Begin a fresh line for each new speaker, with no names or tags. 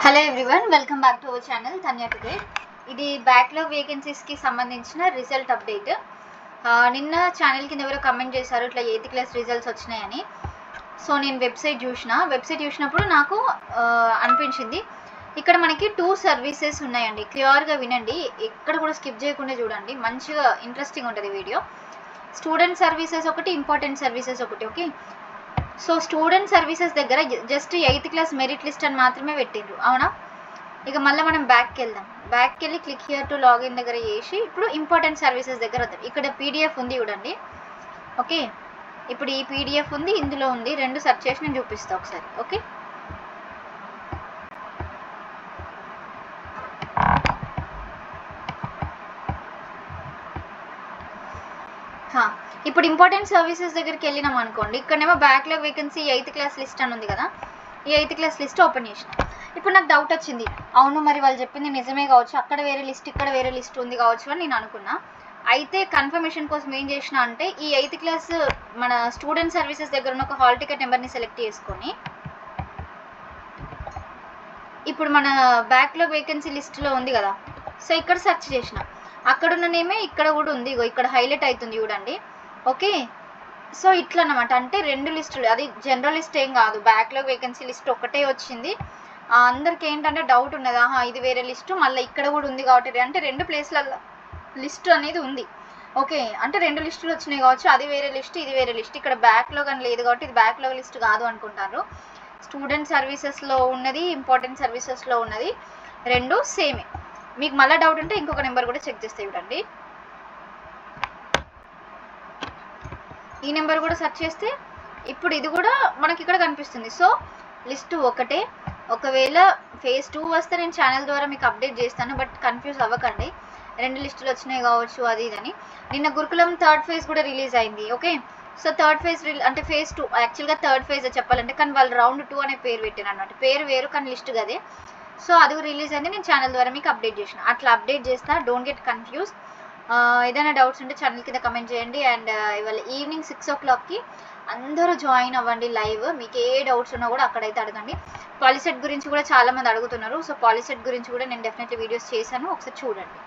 Hello everyone, welcome back to our channel Dhanya today. ఇది backlog వేకెన్సీస్కి సంబంధించిన result update. నిన్న channel కింద ఎవరో కమెంట్ చేశారు ఇట్లా 8th క్లాస్ రిజల్ట్స్ వచ్చినాయని. సో నేను వెబ్సైట్ చూసినప్పుడు నాకు అనిపించింది ఇక్కడ మనకి 2 సర్వీసెస్ ఉన్నాయండి. క్లియర్గా వినండి, ఎక్కడ కూడా స్కిప్ చేయకుండా చూడండి, మంచిగా ఇంట్రెస్టింగ్ ఉంటుంది వీడియో. స్టూడెంట్ సర్వీసెస్ ఒకటి, ఇంపార్టెంట్ సర్వీసెస్ ఒకటి. ఓకే, సో స్టూడెంట్ సర్వీసెస్ దగ్గర just 8th class merit list అని మాత్రమే పెట్టిండ్రు, అవునా? ఇక మళ్ళీ మనం బ్యాక్కి వెళ్ళి క్లిక్ హియర్ టు లాగిన్ దగ్గర చేసి ఇప్పుడు ఇంపార్టెంట్ సర్వీసెస్ దగ్గర వద్దాం. ఇక్కడ పీడిఎఫ్ ఉంది చూడండి. ఓకే, ఇప్పుడు ఈ పీడిఎఫ్ ఉంది, ఇందులో ఉంది, రెండు సెర్చ్ చేసి నేను చూపిస్తాను ఒకసారి. ఓకే, ఇప్పుడు ఇంపార్టెంట్ సర్వీసెస్ దగ్గరికి వెళ్ళినాం అనుకోండి. ఇక్కడనేమో backlog vacancy 8th class list అని ఉంది కదా. ఈ 8th క్లాస్ లిస్ట్ ఓపెన్ చేసిన. ఇప్పుడు నాకు డౌట్ వచ్చింది, అవును మరి వాళ్ళు చెప్పింది నిజమే కావచ్చు, అక్కడ వేరే లిస్ట్ ఇక్కడ వేరే లిస్ట్ ఉంది కావచ్చు అని నేను అనుకున్నా. అయితే కన్ఫర్మేషన్ కోసం ఏం చేసిన అంటే ఈ 8th క్లాస్ మన స్టూడెంట్ సర్వీసెస్ దగ్గర ఉన్న ఒక హాల్ టికెట్ నెంబర్ని సెలెక్ట్ చేసుకొని ఇప్పుడు మన బ్యాక్లాగ్ వేకెన్సీ లిస్ట్లో ఉంది కదా, సో ఇక్కడ సెర్చ్ చేసిన. అక్కడ ఉన్న నేమే ఇక్కడ కూడా ఉంది, ఇక్కడ హైలైట్ అవుతుంది చూడండి. ఓకే, సో ఇట్లా అన్నమాట. అంటే 2 లిస్టులు, అది జనరల్ లిస్ట్ ఏం కాదు, బ్యాక్లాగ్ వేకెన్సీ లిస్ట్ ఒకటే వచ్చింది. అందరికి ఏంటంటే డౌట్ ఉన్నది, ఇది వేరే లిస్టు మళ్ళీ ఇక్కడ కూడా ఉంది కాబట్టి, అంటే 2 ప్లేస్లలో లిస్ట్ అనేది ఉంది. ఓకే, అంటే 2 లిస్టులు వచ్చినాయి కావచ్చు, అది వేరే లిస్ట్ ఇది వేరే లిస్ట్. ఇక్కడ బ్యాక్లాగ్ అని లేదు కాబట్టి ఇది బ్యాక్లాగ్ లిస్ట్ కాదు అనుకుంటారు. స్టూడెంట్ సర్వీసెస్లో ఉన్నది, ఇంపార్టెంట్ సర్వీసెస్లో ఉన్నది, 2 సేమే. మీకు మళ్ళీ డౌట్ ఉంటే ఇంకొక నెంబర్ కూడా చెక్ చేస్తే చూడండి. ఈ నెంబర్ కూడా సెర్చ్ చేస్తే ఇప్పుడు ఇది కూడా మనకి ఇక్కడ కనిపిస్తుంది. సో లిస్ట్ ఒకటే. ఒకవేళ phase 2 వస్తే నేను ఛానల్ ద్వారా మీకు అప్డేట్ చేస్తాను, బట్ కన్ఫ్యూజ్ అవ్వకండి, 2 లిస్టులు వచ్చినాయి కావచ్చు అది ఇదని. నిన్న గురుకులం 3rd phase కూడా రిలీజ్ అయింది. ఓకే, సో 3rd phase అంటే phase 2 యాక్చువల్గా 3rd phase చెప్పాలంటే, కానీ వాళ్ళు రౌండ్ 2 అనే పేరు పెట్టారు అన్నమాట. పేరు వేరు కానీ లిస్ట్ కదే. సో అది రిలీజ్ అయింది, నేను ఛానల్ ద్వారా మీకు అప్డేట్ చేసిన. అట్లా అప్డేట్ చేస్తా, డోంట్ గెట్ కన్ఫ్యూజ్. ఏదైనా డౌట్స్ ఉంటే ఛానల్ కింద కమెంట్ చేయండి. అండ్ ఇవాళ ఈవినింగ్ 6 o'clockకి అందరూ జాయిన్ అవ్వండి లైవ్. మీకు ఏ డౌట్స్ ఉన్నా కూడా అక్కడైతే అడగండి. పాలిసెట్ గురించి కూడా చాలామంది అడుగుతున్నారు. సో పాలిసెట్ గురించి కూడా నేను డెఫినెట్లీ వీడియోస్ చేశాను, ఒకసారి చూడండి.